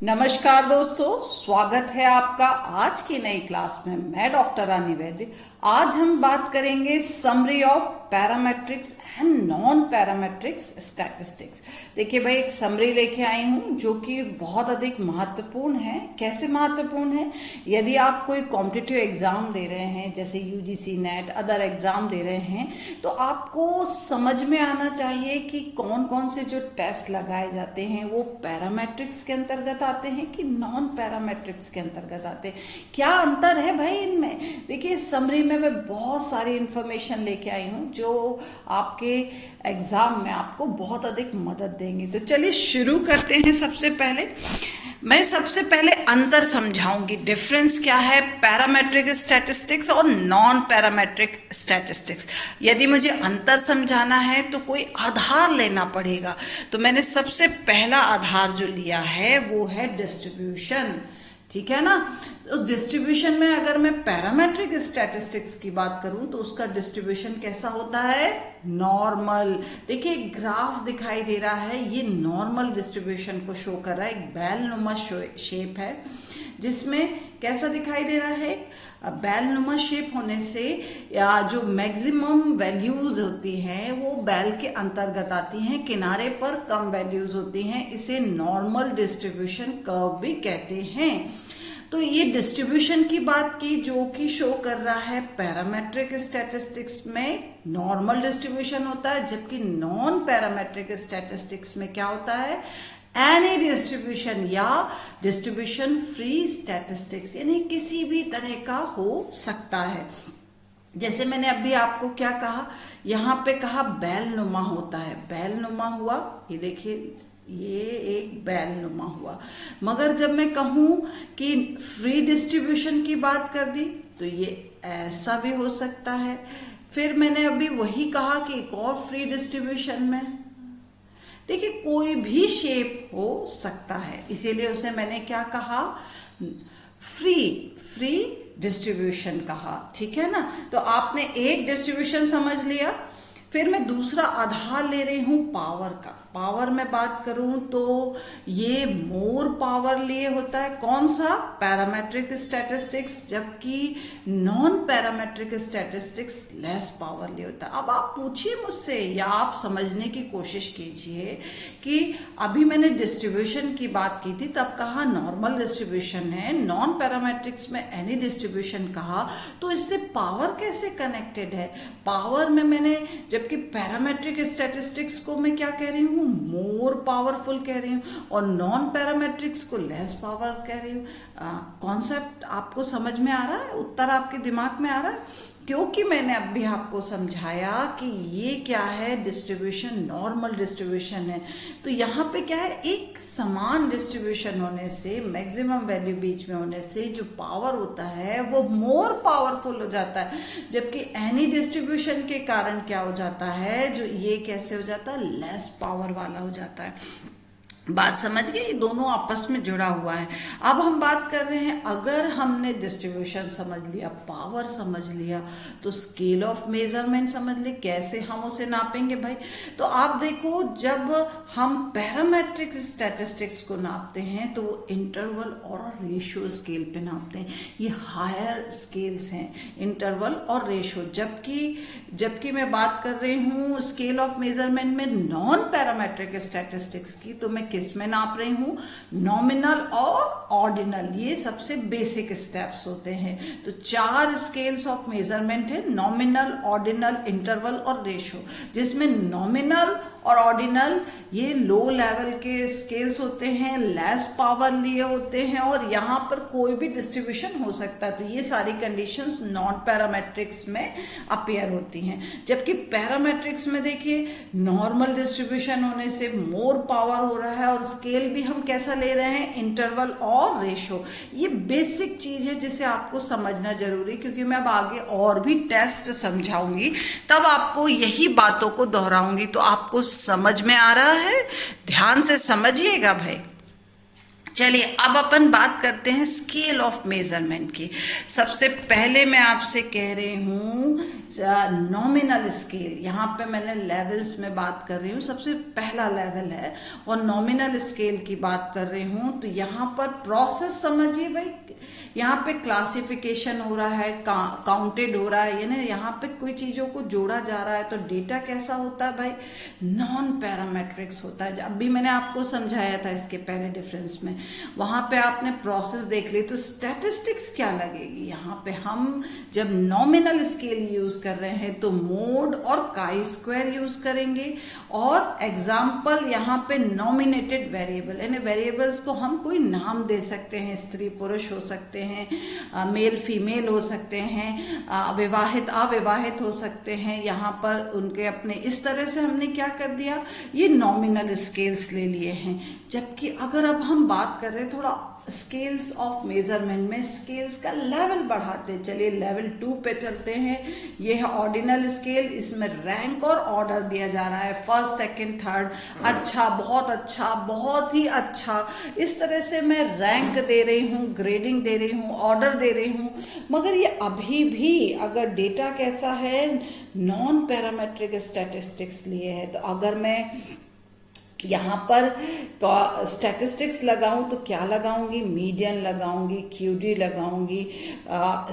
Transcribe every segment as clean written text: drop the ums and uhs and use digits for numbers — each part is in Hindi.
नमस्कार दोस्तों, स्वागत है आपका आज की नई क्लास में। मैं डॉक्टर रानी वैद्य। आज हम बात करेंगे summary of parametrics and non parametrics statistics. देखिए भाई, एक समरी लेके आई हूँ जो कि बहुत अधिक महत्वपूर्ण है। कैसे महत्वपूर्ण है? यदि आप कोई कॉम्पिटिटिव एग्जाम दे रहे हैं, जैसे यूजीसी नेट, अदर एग्जाम दे रहे हैं, तो आपको समझ में आना चाहिए कि कौन कौन से जो टेस्ट लगाए जाते हैं वो पैरामेट्रिक्स के अंतर्गत आते हैं कि नॉन पैरामेट्रिक्स के अंतर्गत आते हैं। क्या अंतर है भाई इनमें? देखिए, समरी में मैं बहुत सारी इंफॉर्मेशन लेके आई हूँ जो आपके एग्जाम में आपको बहुत अधिक मदद देंगी। तो चलिए शुरू करते हैं। सबसे पहले अंतर समझाऊंगी, डिफरेंस क्या है पैरामेट्रिक स्टैटिस्टिक्स और नॉन पैरामेट्रिक स्टैटिस्टिक्स। यदि मुझे अंतर समझाना है तो कोई आधार लेना पड़ेगा। तो मैंने सबसे पहला आधार जो लिया है वो है डिस्ट्रीब्यूशन। ठीक है ना? तो डिस्ट्रीब्यूशन में अगर मैं पैरामेट्रिक स्टैटिस्टिक्स की बात करूं तो उसका डिस्ट्रीब्यूशन कैसा होता है? नॉर्मल। देखिए, एक ग्राफ दिखाई दे रहा है, ये नॉर्मल डिस्ट्रीब्यूशन को शो कर रहा है। एक बैलनुमा शेप है जिसमें कैसा दिखाई दे रहा है? बैलनुमा शेप होने से या जो मैक्सिमम वैल्यूज होती हैं वो बैल के अंतर्गत आती हैं, किनारे पर कम वैल्यूज होती हैं। इसे नॉर्मल डिस्ट्रीब्यूशन कर्व भी कहते हैं। तो ये डिस्ट्रीब्यूशन की बात की जो कि शो कर रहा है पैरामेट्रिक स्टैटिस्टिक्स में नॉर्मल डिस्ट्रीब्यूशन होता है, जबकि नॉन पैरामेट्रिक स्टैटिस्टिक्स में क्या होता है? एनी डिस्ट्रीब्यूशन या डिस्ट्रीब्यूशन फ्री स्टैटिस्टिक्स, यानी किसी भी तरह का हो सकता है। जैसे मैंने अभी आपको क्या कहा, यहाँ पे कहा बैलनुमा होता है। बैलनुमा हुआ, ये देखिए, ये एक बैलनुमा हुआ। मगर जब मैं कहूँ कि फ्री डिस्ट्रीब्यूशन की बात कर दी तो ये ऐसा भी हो सकता है। फिर मैंने अभी वही कहा कि एक और फ्री डिस्ट्रीब्यूशन में देखिए कोई भी शेप हो सकता है, इसीलिए उसे मैंने क्या कहा? फ्री डिस्ट्रीब्यूशन कहा। ठीक है ना? तो आपने एक डिस्ट्रीब्यूशन समझ लिया। फिर मैं दूसरा आधार ले रही हूं पावर का। पावर में बात करूं तो ये मोर पावर लिए होता है। कौन सा? पैरामेट्रिक स्टैटिस्टिक्स, जबकि non parametric statistics less power लिए होता है। अब आप पूछिए मुझसे या आप समझने की कोशिश कीजिए कि अभी मैंने डिस्ट्रीब्यूशन की बात की थी, तब कहा नॉर्मल डिस्ट्रीब्यूशन है, नॉन पैरामेट्रिक्स में एनी डिस्ट्रीब्यूशन कहा, तो इससे पावर कैसे कनेक्टेड है? पावर में मैंने, जबकि पैरामेट्रिक स्टैटिस्टिक्स को मैं क्या कह रही हूँ? मोर पावरफुल कह रही हूँ, और नॉन पैरामेट्रिक्स को लेस पावर कह रही हूँ। कॉन्सेप्ट आपको समझ में आ रहा है? उत्तर आपके दिमाग में आ रहा है? क्योंकि मैंने अभी आपको समझाया कि ये क्या है, डिस्ट्रीब्यूशन नॉर्मल डिस्ट्रीब्यूशन है। तो यहाँ पे क्या है, एक समान डिस्ट्रीब्यूशन होने से, मैक्सिमम वैल्यू बीच में होने से जो पावर होता है वो मोर पावरफुल हो जाता है, जबकि एनी डिस्ट्रीब्यूशन के कारण क्या हो जाता है, जो ये कैसे हो जाता है? लेस पावर वाला हो जाता है। बात समझ गए? दोनों आपस में जुड़ा हुआ है। अब हम बात कर रहे हैं, अगर हमने डिस्ट्रीब्यूशन समझ लिया, पावर समझ लिया, तो स्केल ऑफ मेजरमेंट समझ ले, कैसे हम उसे नापेंगे भाई। तो आप देखो, जब हम पैरामेट्रिक स्टैटिस्टिक्स को नापते हैं तो वो इंटरवल और रेशियो स्केल पे नापते हैं। ये हायर स्केल्स हैं, इंटरवल और रेशियो। जबकि मैं बात कर रही हूँ स्केल ऑफ मेजरमेंट में नॉन पैरामेट्रिक स्टैटिस्टिक्स की, तो मैं किस में नाप रही हूँ? नॉमिनल और ऑर्डिनल। ये सबसे बेसिक स्टेप्स होते हैं। तो 4 स्केल्स ऑफ मेजरमेंट है, नॉमिनल, ऑर्डिनल, इंटरवल और रेशियो, जिसमें नॉमिनल और ऑर्डिनल ये लो लेवल के स्केल्स होते हैं, लेस पावर लिए होते हैं, और यहाँ पर कोई भी डिस्ट्रीब्यूशन हो सकता है। तो ये सारी कंडीशंस नॉन पैरामेट्रिक्स में अपीयर होती हैं। जबकि पैरामेट्रिक्स में देखिए, नॉर्मल डिस्ट्रीब्यूशन होने से मोर पावर हो रहा है, और स्केल भी हम कैसा ले रहे हैं? इंटरवल और रेशो। ये बेसिक चीज है जिसे आपको समझना जरूरी, क्योंकि मैं अब आगे और भी टेस्ट समझाऊंगी, तब आपको यही बातों को दोहराऊंगी। तो आपको समझ में आ रहा है? ध्यान से समझिएगा भाई। चलिए अब अपन बात करते हैं स्केल ऑफ मेजरमेंट की। सबसे पहले मैं आपसे कह रही हूँ नॉमिनल स्केल। यहाँ पे मैंने लेवल्स में बात कर रही हूँ, सबसे पहला लेवल है और नॉमिनल स्केल की बात कर रही हूँ। तो यहाँ पर प्रोसेस समझिए भाई, यहाँ पे क्लासिफिकेशन हो रहा है, काउंटेड हो रहा है, यानी यहाँ पे कोई चीज़ों को जोड़ा जा रहा है। तो डेटा कैसा होता है भाई, नॉन पैरामेट्रिक्स होता है। अभी मैंने आपको समझाया था इसके पहले डिफरेंस में, वहाँ पे आपने प्रोसेस देख ली। तो स्टैटिस्टिक्स क्या लगेगी यहाँ पे, हम जब नॉमिनल स्केल यूज़ कर रहे हैं तो मोड और काई स्क्वायर यूज़ करेंगे। और एग्जाम्पल यहाँ पे नॉमिनेटेड वेरिएबल, यानी वेरिएबल्स को हम कोई नाम दे सकते हैं, स्त्री पुरुष हो सकते हैं, मेल फीमेल हो सकते हैं, विवाहित अविवाहित हो सकते हैं। यहाँ पर उनके अपने इस तरह से हमने क्या कर दिया, ये नॉमिनल स्केल्स ले लिए हैं। जबकि अगर अब हम बात कर रहे हैं थोड़ा स्केल्स ऑफ मेजरमेंट में, स्केल्स का लेवल बढ़ाते हैं। चलिए लेवल 2 पे चलते हैं। ये है ऑर्डिनल स्केल, इसमें रैंक और ऑर्डर दिया जा रहा है, फर्स्ट सेकंड थर्ड, अच्छा, बहुत ही अच्छा, इस तरह से मैं रैंक दे रही हूँ, ग्रेडिंग दे रही हूँ, ऑर्डर दे रही हूँ। मगर ये अभी भी अगर डेटा कैसा है, नॉन पैरामेट्रिक स्टैटिस्टिक्स लिए है। तो अगर मैं यहाँ पर स्टैटिस्टिक्स लगाऊं तो क्या लगाऊंगी, मीडियन लगाऊंगी, क्यूडी लगाऊंगी,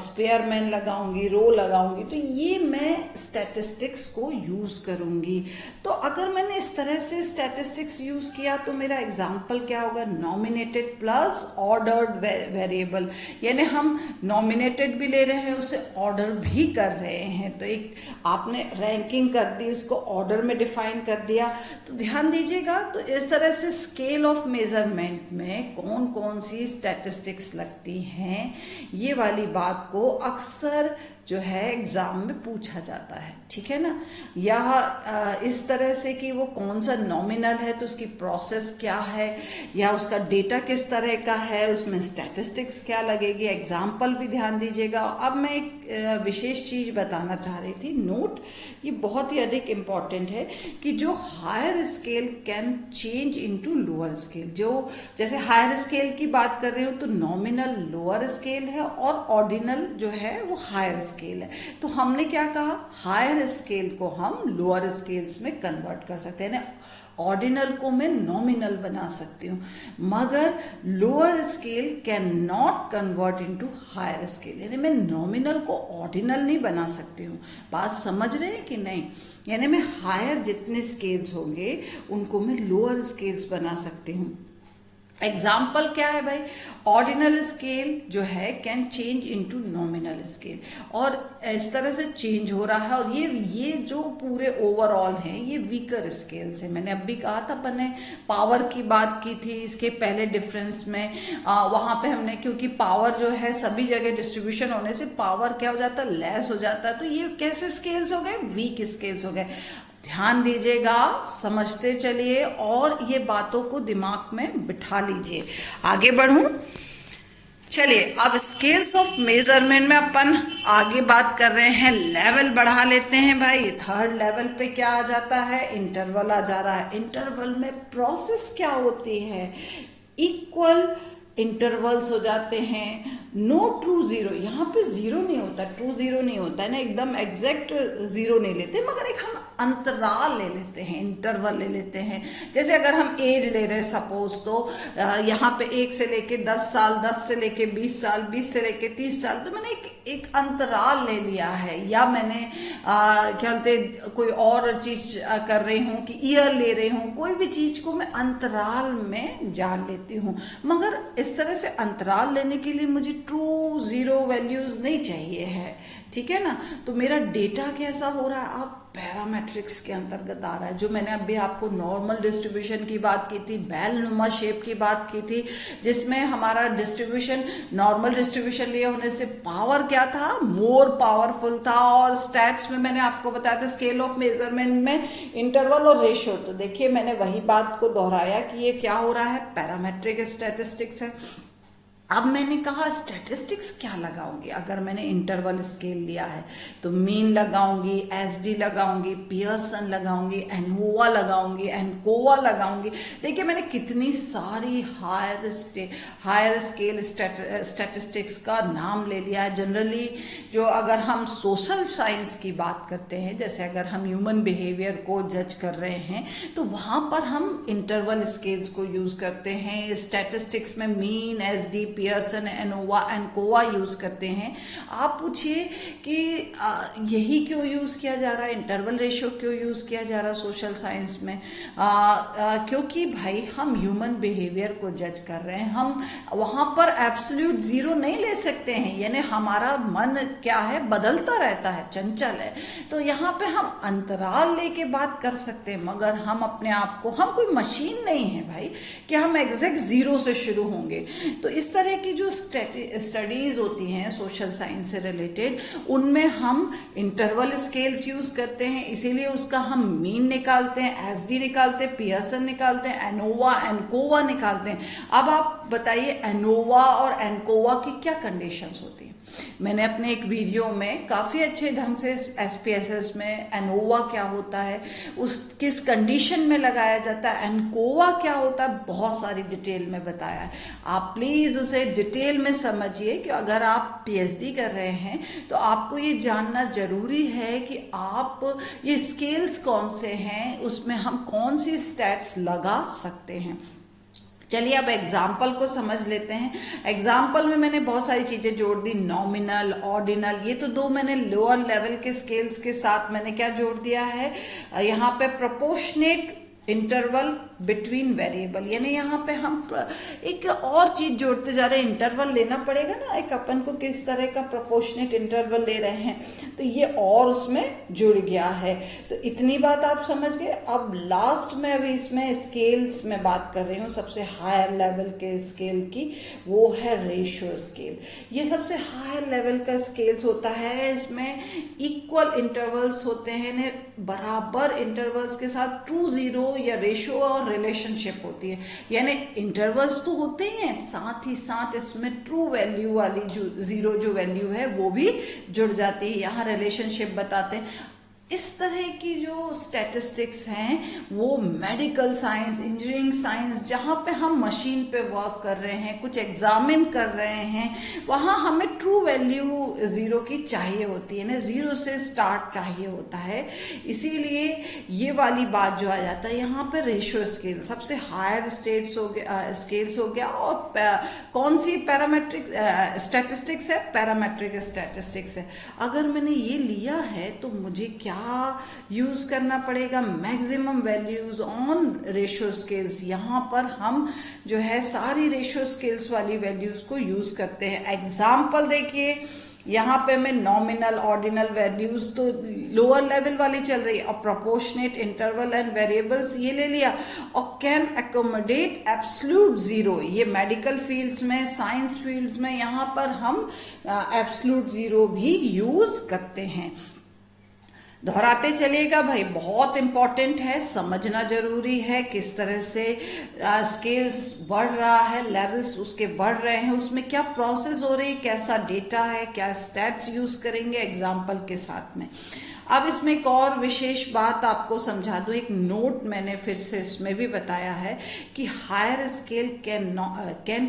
स्पेयरमैन लगाऊंगी, रो लगाऊंगी। तो ये मैं स्टैटिस्टिक्स को यूज़ करूंगी। तो अगर मैंने इस तरह से स्टैटिस्टिक्स यूज़ किया तो मेरा एग्जाम्पल क्या होगा, नॉमिनेटेड प्लस ऑर्डर्ड वेरिएबल, यानी हम नॉमिनेटेड भी ले रहे हैं, उसे ऑर्डर भी कर रहे हैं। तो एक आपने रैंकिंग कर दी, उसको ऑर्डर में डिफाइन कर दिया। तो ध्यान दीजिएगा, तो इस तरह से स्केल ऑफ मेजरमेंट में कौन कौन सी स्टैटिस्टिक्स लगती हैं, ये वाली बात को अक्सर जो है एग्जाम में पूछा जाता है, ठीक है ना। या इस तरह से कि वो कौन सा नॉमिनल है तो उसकी प्रोसेस क्या है, या उसका डेटा किस तरह का है, उसमें स्टैटिस्टिक्स क्या लगेगी। एग्जाम्पल भी ध्यान दीजिएगा। अब मैं एक विशेष चीज़ बताना चाह रही थी, नोट, ये बहुत ही अधिक इम्पॉर्टेंट है कि जो higher scale can change into lower scale. जो जैसे हायर स्केल की बात कर रही हूँ तो नॉमिनल लोअर स्केल है और ऑर्डिनल जो है वो हायर स्केल है। तो हमने क्या कहा, हायर स्केल को हम लोअर स्केल्स में कन्वर्ट कर सकते हैं, ऑर्डिनल को मैं नॉमिनल बना सकती हूँ, मगर lower scale can not convert into higher scale, यानी मैं नॉमिनल को ऑर्डिनल नहीं बना सकती हूँ। बात समझ रहे हैं कि नहीं, यानी मैं हायर जितने स्केल्स होंगे उनको मैं लोअर स्केल्स बना सकती हूँ। एग्जाम्पल क्या है भाई, ऑर्डिनल स्केल जो है can change into nominal scale, और इस तरह से चेंज हो रहा है। और ये जो पूरे ओवरऑल हैं ये वीकर स्केल्स है। मैंने अभी कहा था, अपन ने पावर की बात की थी इसके पहले डिफरेंस में, वहाँ पे हमने, क्योंकि पावर जो है सभी जगह डिस्ट्रीब्यूशन होने से पावर क्या हो जाता है, लेस हो जाता है। तो ये कैसे स्केल्स हो गए, वीक स्केल्स हो गए। ध्यान दीजिएगा, समझते चलिए और ये बातों को दिमाग में बिठा लीजिए। आगे बढ़ूं, चलिए अब स्केल्स ऑफ मेजरमेंट में अपन आगे बात कर रहे हैं, लेवल बढ़ा लेते हैं भाई। थर्ड लेवल पे क्या आ जाता है, इंटरवल आ जा रहा है। इंटरवल में प्रोसेस क्या होती है, इक्वल इंटरवल्स हो जाते हैं, नो ट्रू जीरो, यहाँ पे जीरो नहीं होता, ट्रू जीरो नहीं होता है ना, एकदम एग्जैक्ट जीरो नहीं लेते, मगर एक हम अंतराल ले लेते हैं, इंटरवल ले लेते हैं। जैसे अगर हम एज ले रहे हैं सपोज, तो यहाँ पे 1 से लेके 10 साल, 10 से लेके 20 साल, 20 से लेके 30 साल, तो मैंने एक अंतराल ले लिया है। या मैंने क्या बोलते कोई और चीज कर रही हूँ कि ईयर ले रही हूँ, कोई भी चीज को मैं अंतराल में जान लेती हूँ। मगर इस तरह से अंतराल लेने के लिए मुझे ट्रू जीरो वैल्यूज नहीं चाहिए है, ठीक है ना। तो मेरा डेटा कैसा हो रहा है, अब पैरामेट्रिक्स के अंतर्गत आ रहा है। जो मैंने अभी आपको नॉर्मल डिस्ट्रीब्यूशन की बात की थी, बैलनुमा शेप की बात की थी, जिसमें हमारा डिस्ट्रीब्यूशन नॉर्मल डिस्ट्रीब्यूशन लिए होने से पावर क्या था, मोर पावरफुल था। और स्टैट्स में मैंने आपको बताया था स्केल ऑफ मेजरमेंट में इंटरवल और रेशियो। तो देखिए मैंने वही बात को दोहराया कि ये क्या हो रहा है, पैरामेट्रिक स्टैटिस्टिक्स है। अब मैंने कहा स्टैटिस्टिक्स क्या लगाऊंगी। अगर मैंने इंटरवल स्केल लिया है तो मीन लगाऊंगी, एसडी लगाऊंगी, पियर्सन लगाऊंगी, एनोवा लगाऊंगी, एनकोवा लगाऊंगी। देखिए मैंने कितनी सारी हायर स्केल स्टैटिस्टिक्स का नाम ले लिया है। जनरली जो अगर हम सोशल साइंस की बात करते हैं, जैसे अगर हम ह्यूमन बिहेवियर को जज कर रहे हैं तो वहाँ पर हम इंटरवल स्केल्स को यूज़ करते हैं। स्टैटिस्टिक्स में mean, SD, Pearson, ANOVA, ANCOVA use करते हैं। आप पूछिए कि यही क्यों यूज़ किया जा रहा है, इंटरवल रेशियो क्यों यूज़ किया जा रहा है सोशल साइंस में? क्योंकि भाई हम ह्यूमन बिहेवियर को जज कर रहे हैं, हम वहाँ पर एब्सोल्यूट जीरो नहीं ले सकते हैं। यानी हमारा मन क्या है, बदलता रहता है, चंचल है। तो यहाँ पे हम अंतराल लेके बात कर सकते हैं, मगर हम अपने आप को, हम कोई मशीन नहीं है भाई कि हम एग्जैक्ट जीरो से शुरू होंगे। तो इस तरह की जो स्टडीज़ होती हैं सोशल साइंस से रिलेटेड, उनमें हम इंटरवल स्केल्स यूज़ करते हैं, इसीलिए उसका हम मीन निकालते हैं, एसडी निकालते हैं, पियर्सन निकालते हैं, एनोवा, एनकोवा निकालते हैं। अब आप बताइए एनोवा और एनकोवा की क्या कंडीशंस होती हैं? मैंने अपने एक वीडियो में काफ़ी अच्छे ढंग से एसपीएसएस में एनोवा क्या होता है, उस किस कंडीशन में लगाया जाता है, एनकोवा क्या होता है, बहुत सारी डिटेल में बताया है। आप प्लीज़ उसे डिटेल में समझिए कि अगर आप पीएचडी कर रहे हैं तो आपको ये जानना ज़रूरी है कि आप ये स्केल्स कौन से हैं, उसमें हम कौन सी स्टैट्स लगा सकते हैं। चलिए अब एग्जाम्पल को समझ लेते हैं। एग्जाम्पल में मैंने बहुत सारी चीज़ें जोड़ दी, नॉमिनल, ऑर्डिनल, ये तो दो मैंने लोअर लेवल के स्केल्स के साथ मैंने क्या जोड़ दिया है, यहाँ पे प्रोपोर्शनेट इंटरवल बिटवीन वेरिएबल, यानी यहाँ पे हम एक और चीज़ जोड़ते जा रहे हैं। इंटरवल लेना पड़ेगा ना, एक अपन को किस तरह का प्रोपोर्शनेट इंटरवल ले रहे हैं, तो ये और उसमें जुड़ गया है। तो इतनी बात आप समझ गए। अब लास्ट में अभी इसमें स्केल्स में बात कर रही हूँ, सबसे हायर लेवल के स्केल की, वो है रेशियो स्केल। ये सबसे हायर लेवल का स्केल्स होता है, इसमें इक्वल इंटरवल्स होते हैं, बराबर इंटरवल्स के साथ ट्रू जीरो या रेशियो और रिलेशनशिप होती है। यानी इंटरवल्स तो होते हैं, साथ ही साथ इसमें ट्रू वैल्यू वाली जो जीरो जो वैल्यू है वो भी जुड़ जाती है। यहाँ रिलेशनशिप बताते हैं। इस तरह की जो स्टैटिस्टिक्स हैं वो मेडिकल साइंस, इंजीनियरिंग साइंस, जहाँ पे हम मशीन पे वर्क कर रहे हैं, कुछ एग्जामिन कर रहे हैं, वहाँ हमें ट्रू वैल्यू ज़ीरो की चाहिए होती है ना, ज़ीरो से स्टार्ट चाहिए होता है। इसीलिए ये वाली बात जो आ जाता है यहाँ पे रेशियो स्केल सबसे हायर स्केल्स हो गया। और कौन सी पैरामेट्रिक स्टैटिस्टिक्स है, पैरामेट्रिक स्टैटिस्टिक्स है। अगर मैंने ये लिया है तो मुझे क्या यूज़ करना पड़ेगा, maximum values on ratio scales. यहाँ पर हम जो है सारी रेशियो स्केल्स वाली वैल्यूज़ को यूज़ करते हैं। एग्जाम्पल देखिए, यहाँ पे मैं नॉमिनल, ऑर्डिनल वैल्यूज़ तो लोअर लेवल वाली चल रही है, और प्रोपोर्शनेट, इंटरवल एंड वेरिएबल्स ये ले लिया, और कैन एकोमोडेट एब्सोल्यूट ज़ीरो। ये मेडिकल फील्ड्स में, साइंस फील्ड्स में यहाँ पर हम एब्सोल्यूट ज़ीरो भी यूज़ करते हैं। दोहराते चलिएगा भाई, बहुत इंपॉर्टेंट है, समझना जरूरी है किस तरह से स्केल्स बढ़ रहा है, लेवल्स उसके बढ़ रहे हैं, उसमें क्या प्रोसेस हो रही है, कैसा डेटा है, क्या स्टैट्स यूज़ करेंगे एग्जाम्पल के साथ में। अब इसमें एक और विशेष बात आपको समझा दूँ, एक नोट मैंने फिर से इसमें भी बताया है कि higher scale can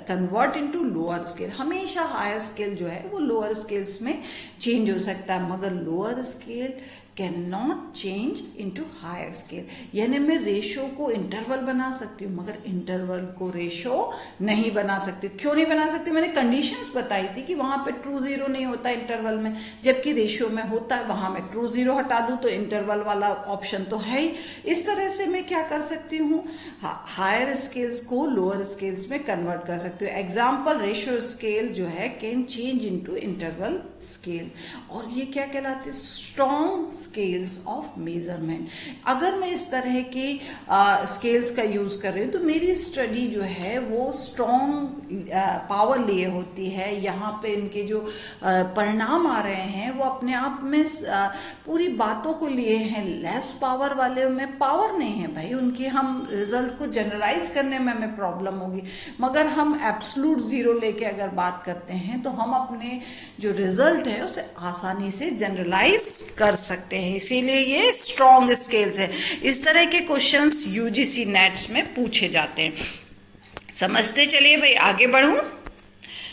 convert into lower scale. हमेशा हायर स्केल जो है वो लोअर स्केल्स में चेंज हो सकता है, मगर lower scale can not change into higher scale. यानी मैं रेशो को इंटरवल बना सकती हूँ मगर इंटरवल को रेशो नहीं बना सकती। क्यों नहीं बना सकती? मैंने कंडीशंस बताई थी कि वहाँ पे ट्रू जीरो नहीं होता इंटरवल में, जबकि रेशो में होता है। वहाँ मैं ट्रू जीरो हटा दूँ तो इंटरवल वाला ऑप्शन तो है ही। इस तरह से मैं क्या कर सकती हूँ, हायर स्केल्स को लोअर स्केल्स में कन्वर्ट कर सकती हूँ। एग्जाम्पल, रेशो स्केल जो है can change into interval scale, और ये क्या कहलाते हैं? Strong scales of measurement. अगर मैं इस तरह के स्केल्स का यूज़ कर रही हूँ तो मेरी स्टडी जो है वो स्ट्रॉन्ग पावर लिए होती है। यहाँ पे इनके जो परिणाम आ रहे हैं वो अपने आप में पूरी बातों को लिए हैं। लेस पावर वाले में पावर नहीं है भाई, उनकी हम रिजल्ट को जनरलाइज करने में हमें प्रॉब्लम होगी। मगर हम एब्सोल्यूट जीरो लेके अगर बात करते हैं तो हम अपने जो रिजल्ट है उसे आसानी से जनरलाइज कर सकते हैं, इसीलिए ये स्ट्रॉन्ग स्केल्स है। इस तरह के क्वेश्चंस यूजीसी नेट्स में पूछे जाते हैं। समझते चलिए भाई, आगे बढ़ूं।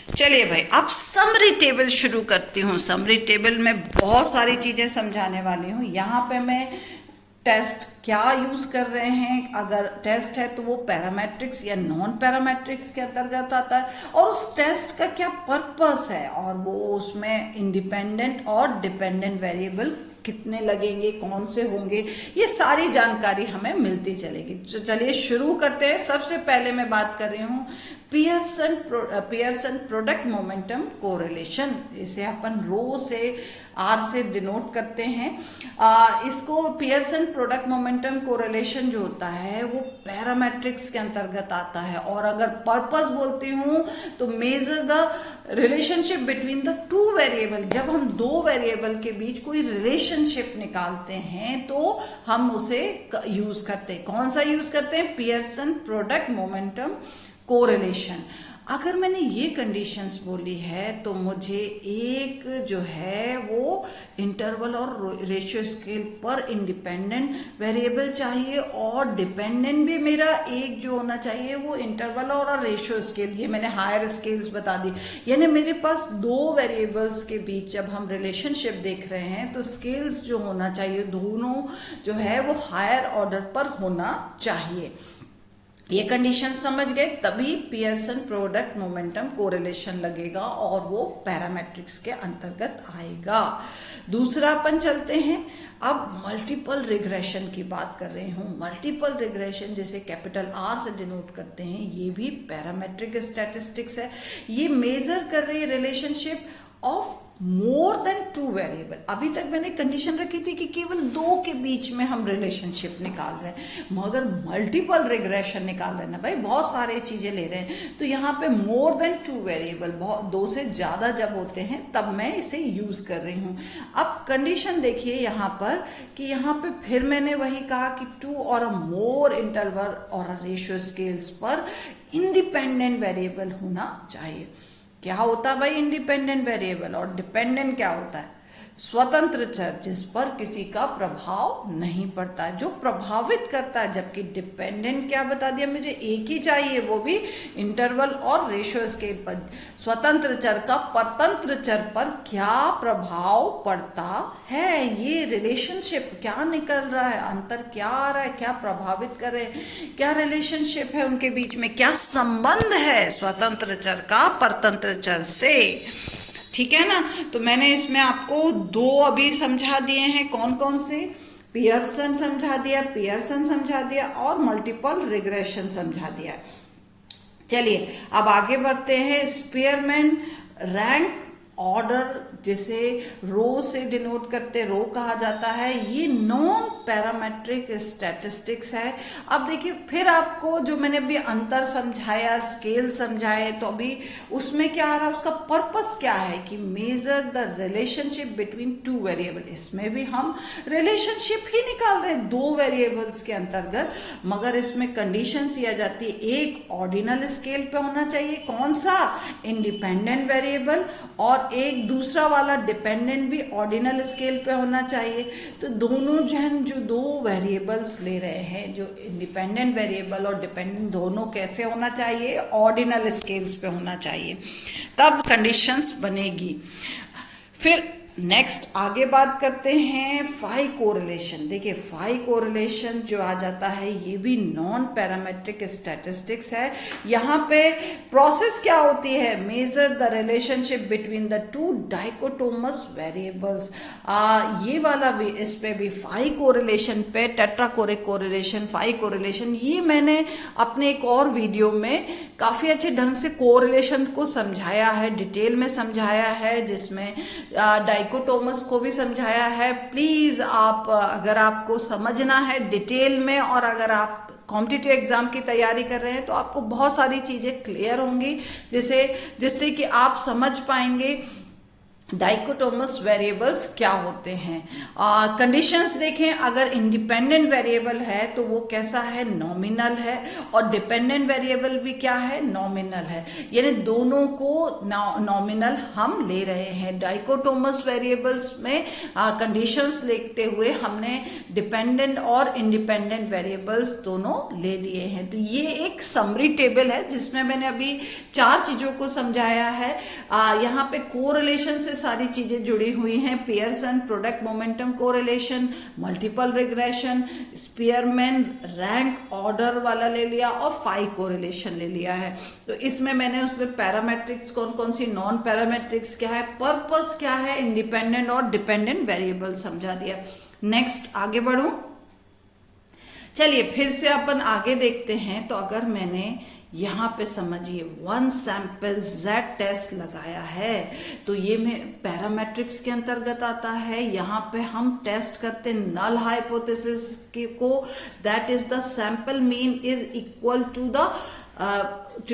चलिए भाई, अब समरी टेबल शुरू करती हूँ। समरी टेबल में बहुत सारी चीजें समझाने वाली हूँ। यहाँ पे मैं टेस्ट क्या यूज कर रहे हैं, अगर टेस्ट है तो वो पैरामेट्रिक्स या नॉन पैरामेट्रिक्स के अंतर्गत आता है, और उस टेस्ट का क्या पर्पस है, और वो उसमें इंडिपेंडेंट और डिपेंडेंट वेरिएबल कितने लगेंगे, कौन से होंगे, ये सारी जानकारी हमें मिलती चलेगी। तो चलिए शुरू करते हैं। सबसे पहले मैं बात कर रही हूँ पियर्सन प्रोडक्ट मोमेंटम कोरिलेशन। इसे अपन रो से आर से डिनोट करते हैं। इसको पियर्सन प्रोडक्ट मोमेंटम कोरिलेशन जो होता है वो पैरामेट्रिक्स के अंतर्गत आता है। और अगर पर्पस बोलती हूँ तो measure the relationship between the two variable. जब हम दो वेरिएबल के बीच कोई रिलेशनशिप निकालते हैं तो हम उसे यूज करते हैं। कौन सा यूज करते हैं? Pearson product momentum correlation. अगर मैंने ये कंडीशंस बोली है तो मुझे एक जो है वो इंटरवल और रेशियो स्केल पर इंडिपेंडेंट वेरिएबल चाहिए, और डिपेंडेंट भी मेरा एक जो होना चाहिए वो इंटरवल और रेशियो स्केल। ये मैंने हायर स्केल्स बता दी। यानी मेरे पास दो वेरिएबल्स के बीच जब हम रिलेशनशिप देख रहे हैं तो स्केल्स जो होना चाहिए दोनों जो है वो हायर ऑर्डर पर होना चाहिए। ये कंडीशन समझ गए, तभी पियर्सन प्रोडक्ट मोमेंटम कोरिलेशन लगेगा और वो पैरामेट्रिक्स के अंतर्गत आएगा। दूसरा अपन चलते हैं। अब मल्टीपल रिग्रेशन की बात कर रही हूँ। मल्टीपल रिग्रेशन जिसे कैपिटल आर से डिनोट करते हैं, ये भी पैरामेट्रिक स्टैटिस्टिक्स है। ये मेजर कर रही है relationship of more then two variable. अभी तक मैंने कंडीशन रखी थी कि केवल दो के बीच में हम रिलेशनशिप निकाल रहे हैं, मगर मल्टीपल रिग्रेशन निकाल रहे हैं ना भाई, बहुत सारे चीजें ले रहे हैं। तो यहाँ पे मोर देन टू वेरिएबल, बहुत दो से ज्यादा जब होते हैं तब मैं इसे यूज कर रही हूँ। अब कंडीशन देखिए यहाँ पर कि यहाँ पे फिर मैंने वही कहा कि टू और मोर इंटरवल और रेशियो स्केल्स पर इंडिपेंडेंट वेरिएबल होना चाहिए। क्या होता है भाई इंडिपेंडेंट वेरिएबल? और डिपेंडेंट क्या होता है? स्वतंत्र चर जिस पर किसी का प्रभाव नहीं पड़ता है, जो प्रभावित करता है। जबकि डिपेंडेंट क्या बता दिया मुझे? एक ही चाहिए, वो भी इंटरवल और रेशियो स्केल पर। स्वतंत्र चर का परतंत्र चर पर क्या प्रभाव पड़ता है, ये रिलेशनशिप क्या निकल रहा है, अंतर क्या आ रहा है, क्या प्रभावित कर रहे हैं, क्या रिलेशनशिप है उनके बीच में, क्या संबंध है स्वतंत्र चर का परतंत्र चर से। ठीक है ना? तो मैंने इसमें आपको दो अभी समझा दिए हैं। कौन कौन से? पियर्सन समझा दिया और मल्टीपल रिग्रेशन समझा दिया। चलिए अब आगे बढ़ते हैं। स्पीयरमैन रैंक ऑर्डर जिसे रो से डिनोट करते, रो कहा जाता है, ये नॉन पैरामेट्रिक स्टैटिस्टिक्स है। अब देखिए फिर आपको जो मैंने अभी अंतर समझाया, स्केल समझाए, तो अभी उसमें क्या आ रहा है, उसका पर्पस क्या है कि measure the relationship between two variable. इसमें भी हम रिलेशनशिप ही निकाल रहे हैं दो वेरिएबल्स के अंतर्गत, मगर इसमें कंडीशंस ये आ जाती है, एक ऑर्डिनल स्केल पे होना चाहिए, कौन सा? इंडिपेंडेंट वेरिएबल, और एक दूसरा वाला डिपेंडेंट भी ऑर्डिनल स्केल पे होना चाहिए। तो दोनों जो दो वेरिएबल्स ले रहे हैं, जो इंडिपेंडेंट वेरिएबल और डिपेंडेंट, दोनों कैसे होना चाहिए? ऑर्डिनल स्केल्स पे होना चाहिए, तब कंडीशंस बनेगी। फिर नेक्स्ट आगे बात करते हैं फाई कोरिलेशन। देखिए फाई कोरिलेशन जो आ जाता है ये भी नॉन पैरामेट्रिक स्टैटिस्टिक्स है। यहाँ पे प्रोसेस क्या होती है? Measure the relationship between the two dichotomous variables. ये वाला भी, इस पे भी फाई कोरिलेशन पे, टेट्राकोरिक कोरिलेशन, फाई कोरिलेशन, ये मैंने अपने एक और वीडियो में काफी अच्छे ढंग से कोरिलेशन को समझाया है, डिटेल में समझाया है, जिसमें डाइकोटोमस को भी समझाया है। प्लीज आप अगर आपको समझना है डिटेल में और अगर आप कॉम्पिटिटिव एग्जाम की तैयारी कर रहे हैं तो आपको बहुत सारी चीजें क्लियर होंगी जिससे कि आप समझ पाएंगे डाइकोटोमस वेरिएबल्स क्या होते हैं। कंडीशंस देखें, अगर इंडिपेंडेंट वेरिएबल है तो वो कैसा है, नॉमिनल है, और डिपेंडेंट वेरिएबल भी क्या है, नॉमिनल है, यानी दोनों को नॉमिनल हम ले रहे हैं। डाइकोटोमस वेरिएबल्स में कंडीशंस लिखते हुए हमने डिपेंडेंट और इंडिपेंडेंट वेरिएबल्स दोनों ले लिए हैं। तो ये एक समरी टेबल है जिसमें मैंने अभी 4 चीजों को समझाया है। यहाँ पे कोरिलेशन से सारी चीजें जुड़ी हुई हैं, Pearson product momentum correlation, multiple regression, Spearman rank order वाला ले लिया और फाई कोरिलेशन ले लिया है। तो इसमें मैंने उसमें पैरामेट्रिक्स कौन कौन सी, नॉन पैरामेट्रिक्स क्या है, पर्पस क्या है, इंडिपेंडेंट और डिपेंडेंट वेरिएबल समझा दिया। नेक्स्ट आगे बढ़ूं, चलिए फिर से अपन आगे देखते हैं। तो अगर मैंने यहाँ पे समझिए 1 सैंपल Z टेस्ट लगाया है तो ये में पैरामेट्रिक्स के अंतर्गत आता है। यहाँ पे हम टेस्ट करते नल हाइपोथेसिस को, that is the sample mean is equal to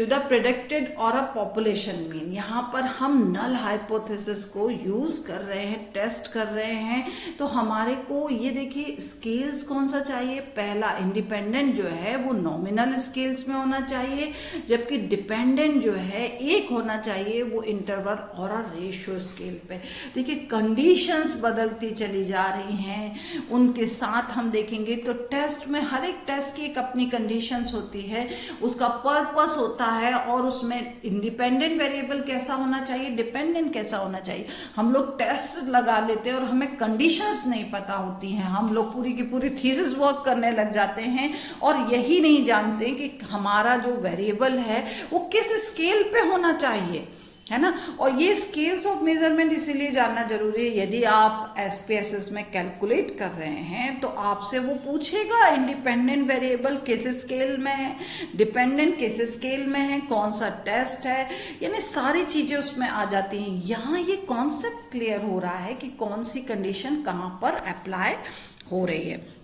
the predicted और अ पॉपुलेशन मीन। यहाँ पर हम नल हाइपोथेसिस को यूज कर रहे हैं, टेस्ट कर रहे हैं। तो हमारे को ये देखिए स्केल्स कौन सा चाहिए, पहला इंडिपेंडेंट जो है वो नॉमिनल स्केल्स में होना चाहिए, जबकि डिपेंडेंट जो है एक होना चाहिए वो इंटरवल और रेशियो स्केल पे। देखिए कंडीशंस बदलती चली जा रही हैं, उनके साथ हम देखेंगे तो टेस्ट में हर एक टेस्ट की एक अपनी कंडीशंस होती है, उसका पर्पस होता है और उसमें इंडिपेंडेंट वेरिएबल कैसा होना चाहिए, डिपेंडेंट कैसा होना चाहिए। हम लोग टेस्ट लगा लेते हैं और हमें कंडीशंस नहीं पता होती हैं, हम लोग पूरी की पूरी थीसिस वर्क करने लग जाते हैं और यही नहीं जानते कि हमारा जो वेरिएबल है वो किस स्केल पे होना चाहिए, है ना। और ये स्केल्स ऑफ मेजरमेंट इसीलिए जानना जरूरी है। यदि आप SPSS में कैलकुलेट कर रहे हैं तो आपसे वो पूछेगा इंडिपेंडेंट वेरिएबल किस स्केल में है, डिपेंडेंट किस स्केल में है, कौन सा टेस्ट है, यानी सारी चीजें उसमें आ जाती हैं। यहाँ ये कॉन्सेप्ट क्लियर हो रहा है कि कौन सी कंडीशन कहाँ पर अप्लाई हो रही है।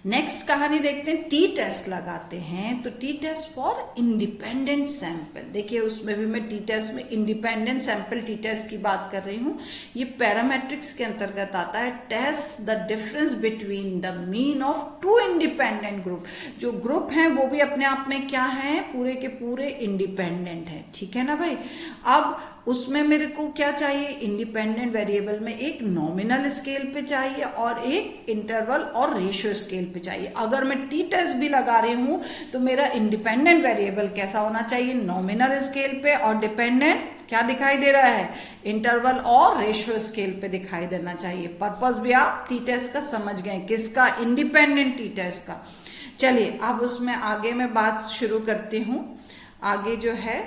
नेक्स्ट कहानी देखते हैं, टी टेस्ट लगाते हैं। तो T test for independent sample, देखिए उसमें भी मैं टी टेस्ट में इंडिपेंडेंट सैंपल टी टेस्ट की बात कर रही हूँ। ये पैरामेट्रिक्स के अंतर्गत आता है। Test the difference between the mean of 2 independent group. जो ग्रुप हैं वो भी अपने आप में क्या है, पूरे के पूरे इंडिपेंडेंट है, ठीक है ना भाई। अब उसमें मेरे को क्या चाहिए, इंडिपेंडेंट वेरिएबल में एक नॉमिनल स्केल पे चाहिए और एक इंटरवल और रेशियो स्केल पे चाहिए। अगर मैं टी टेस्ट भी लगा रही हूं तो मेरा इंडिपेंडेंट वेरिएबल कैसा होना चाहिए, नॉमिनल स्केल पे, और डिपेंडेंट क्या दिखाई दे रहा है, इंटरवल और रेशियो स्केल पे दिखाई देना चाहिए। पर्पस भी आप टी टेस्ट का समझ गए, किसका, इंडिपेंडेंट टी टेस्ट का। चलिए अब उसमें आगे मैं बात शुरू करती हूँ। आगे जो है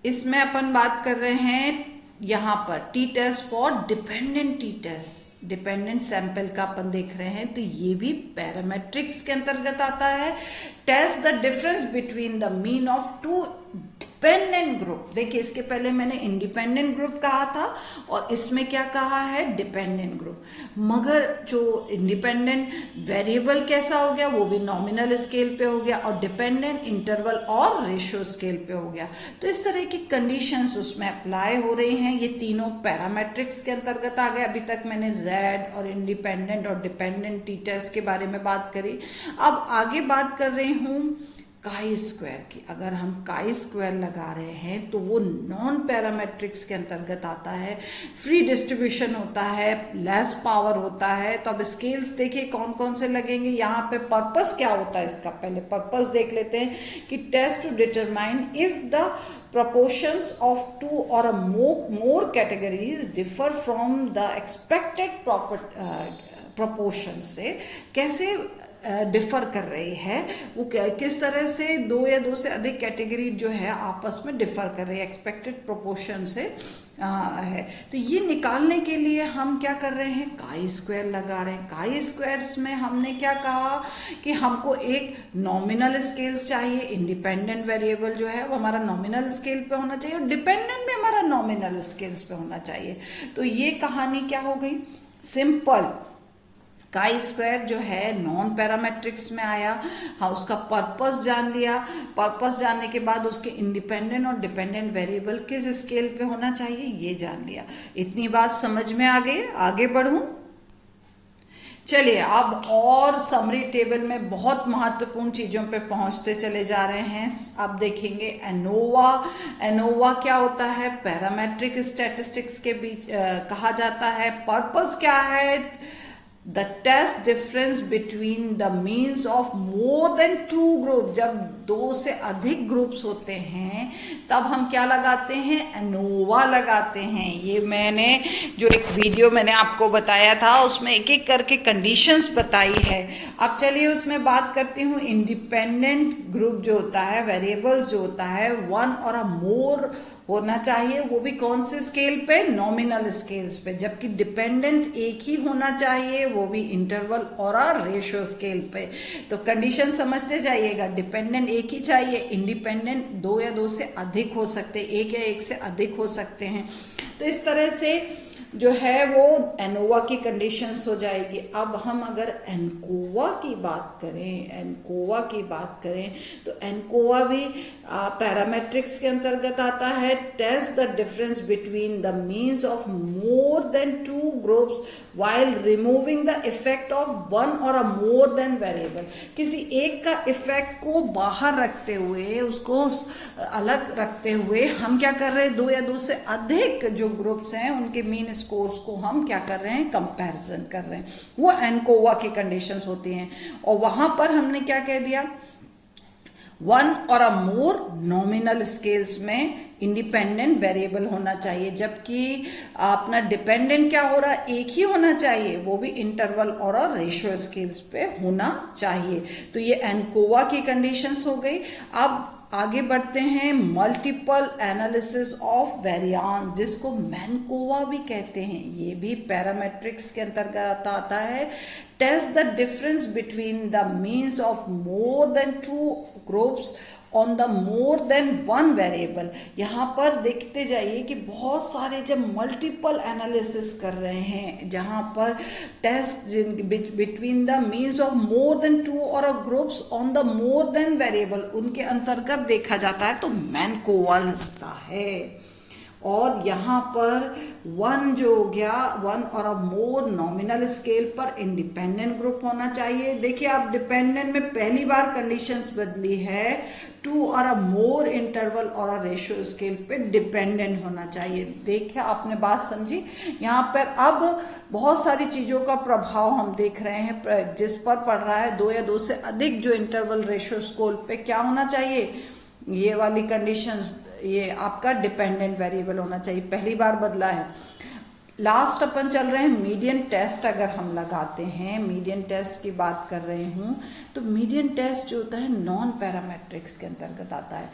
इसमें अपन बात कर रहे हैं यहाँ पर T test for dependent T test, dependent sample का अपन देख रहे हैं। तो ये भी पैरामेट्रिक्स के अंतर्गत आता है। Test the difference between the mean of 2 dependent group. देखिए इसके पहले मैंने इंडिपेंडेंट ग्रुप कहा था और इसमें क्या कहा है, डिपेंडेंट ग्रुप। मगर जो इंडिपेंडेंट वेरिएबल कैसा हो गया, वो भी नॉमिनल स्केल पे हो गया और डिपेंडेंट इंटरवल और रेशियो स्केल पे हो गया। तो इस तरह की कंडीशंस उसमें अप्लाई हो रही हैं। ये तीनों पैरामेट्रिक्स के अंतर्गत आ गए। अभी तक मैंने Z और इंडिपेंडेंट और डिपेंडेंट टी टेस्ट के बारे में बात करी। अब आगे बात कर रही हूँ काई स्क्वायर की। अगर हम काई स्क्वायर लगा रहे हैं तो वो नॉन पैरामेट्रिक्स के अंतर्गत आता है। फ्री डिस्ट्रीब्यूशन होता है, लेस पावर होता है। तो अब स्केल्स देखिए कौन कौन से लगेंगे। यहाँ पे पर्पस क्या होता है इसका, पहले पर्पस देख लेते हैं कि test to determine if the proportions of 2 or a more categories differ from the expected proportions से कैसे डिफर कर रही है, वो किस तरह से दो या दो से अधिक कैटेगरी जो है आपस में डिफर कर रही है, एक्सपेक्टेड प्रोपोर्शन से है। तो ये निकालने के लिए हम क्या कर रहे हैं, काई स्क्वायर लगा रहे हैं। काई स्क्वायर्स में हमने क्या कहा कि हमको एक नॉमिनल स्केल्स चाहिए, इंडिपेंडेंट वेरिएबल जो है वो हमारा नॉमिनल स्केल पे होना चाहिए और डिपेंडेंट भी हमारा नॉमिनल स्केल्स पे होना चाहिए। तो ये कहानी क्या हो गई, सिंपल। काई स्क्वायर जो है नॉन पैरामेट्रिक्स में आया, हाँ उसका पर्पस जान लिया, पर्पस जानने के बाद उसके इंडिपेंडेंट और डिपेंडेंट वेरिएबल किस स्केल पे होना चाहिए ये जान लिया। इतनी बात समझ में आ गई, आगे बढ़ूं। चलिए अब और समरी टेबल में बहुत महत्वपूर्ण चीजों पे पहुंचते चले जा रहे हैं। अब देखेंगे एनोवा। एनोवा क्या होता है, पैरामेट्रिक स्टैटिस्टिक्स के बीच कहा जाता है। पर्पस क्या है, the test difference between the means of more than 2 group. जब 2 से अधिक ग्रुप्स होते हैं तब हम क्या लगाते हैं, एनोवा लगाते हैं। ये मैंने जो एक वीडियो मैंने आपको बताया था उसमें एक एक करके कंडीशंस बताई है। अब चलिए उसमें बात करती हूँ। इंडिपेंडेंट ग्रुप जो होता है, वेरिएबल्स जो होता है 1 और मोर होना चाहिए, वो भी कौन से स्केल पे, नॉमिनल स्केल्स पे। जबकि डिपेंडेंट एक ही होना चाहिए, वो भी इंटरवल और रेशियो स्केल पे। तो कंडीशन समझते जाइएगा, डिपेंडेंट एक ही चाहिए, इंडिपेंडेंट 2 या 2 से अधिक हो सकते, 1 या 1 से अधिक हो सकते हैं। तो इस तरह से जो है वो एनोवा की कंडीशंस हो जाएगी। अब हम अगर एनकोवा की बात करें, एनकोवा की बात करें तो एनकोवा भी पैरामेट्रिक्स के अंतर्गत आता है। Test the difference between the means of more than 2 groups while removing the effect of 1 और मोर देन वेरिएबल। किसी एक का इफेक्ट को बाहर रखते हुए, उसको अलग रखते हुए हम क्या कर रहे हैं, 2 या 2 से अधिक जो ग्रुप्स हैं उनके मीन स्कोर्स को हम क्या कर रहे हैं, कंपैरिजन कर रहे हैं। वो एनकोवा की कंडीशंस होती हैं। और वहां पर हमने क्या कह दिया, 1 और मोर नॉमिनल स्केल्स में इंडिपेंडेंट वेरिएबल होना चाहिए, जबकि अपना डिपेंडेंट क्या हो रहा है, एक ही होना चाहिए, वो भी इंटरवल और रेशियो स्केल्स पे होना चाहिए। तो ये एनकोवा की कंडीशंस हो गई। अब आगे बढ़ते हैं, मल्टीपल एनालिसिस ऑफ वेरिएंस, जिसको मैनकोवा भी कहते हैं, ये भी पैरामेट्रिक्स के अंतर्गत आता है। Test the difference between the means of more than 2 groups on the more than 1 variable. यहाँ पर देखते जाइए कि बहुत सारे जब मल्टीपल एनालिसिस कर रहे हैं, जहाँ पर test between the means of more than 2 और groups on the more than variable, उनके अंतर्गत देखा जाता है तो मैनकोवा लगता है। और यहाँ पर 1 जो हो गया, 1 और मोर नॉमिनल स्केल पर इंडिपेंडेंट ग्रुप होना चाहिए। देखिए आप डिपेंडेंट में पहली बार कंडीशंस बदली है, 2 और मोर इंटरवल और रेशियो स्केल पे डिपेंडेंट होना चाहिए। देखिए आपने बात समझी। यहाँ पर अब बहुत सारी चीज़ों का प्रभाव हम देख रहे हैं जिस पर पड़ रहा है, 2 या 2 से अधिक जो इंटरवल रेशियो स्केल पे क्या होना चाहिए, ये वाली कंडीशंस, ये आपका डिपेंडेंट वेरिएबल होना चाहिए, पहली बार बदला है। लास्ट अपन चल रहे हैं मीडियन टेस्ट। अगर हम लगाते हैं, मीडियन टेस्ट की बात कर रही हूँ, तो मीडियन टेस्ट जो होता है नॉन पैरामेट्रिक्स के अंतर्गत आता है।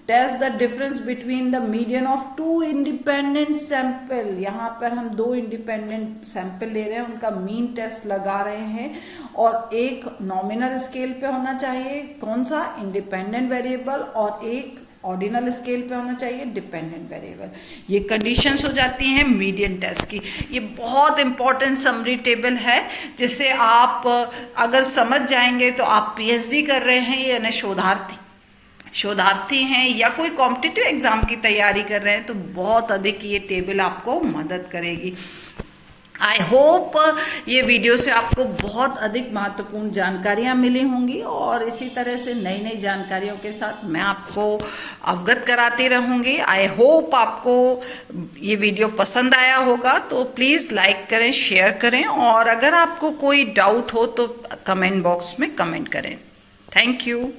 Test the difference between the median of 2 independent sample. यहाँ पर हम 2 इंडिपेंडेंट सैंपल ले रहे हैं, उनका मीन टेस्ट लगा रहे हैं, और एक नॉमिनल स्केल पे होना चाहिए, कौन सा, इंडिपेंडेंट वेरिएबल, और एक ऑर्डिनल स्केल पे होना चाहिए, डिपेंडेंट वेरिएबल। ये कंडीशंस हो जाती हैं मीडियन टेस्ट की। ये बहुत इंपॉर्टेंट समरी टेबल है, जिसे आप अगर समझ जाएंगे तो आप पीएचडी कर रहे हैं यानी शोधार्थी हैं या कोई कॉम्पिटिटिव एग्जाम की तैयारी कर रहे हैं तो बहुत अधिक ये टेबल आपको मदद करेगी। आई होप ये वीडियो से आपको बहुत अधिक महत्वपूर्ण जानकारियाँ मिली होंगी, और इसी तरह से नई नई जानकारियों के साथ मैं आपको अवगत कराती रहूँगी। आई होप आपको ये वीडियो पसंद आया होगा, तो प्लीज़ लाइक करें, शेयर करें, और अगर आपको कोई डाउट हो तो कमेंट बॉक्स में कमेंट करें। Thank you.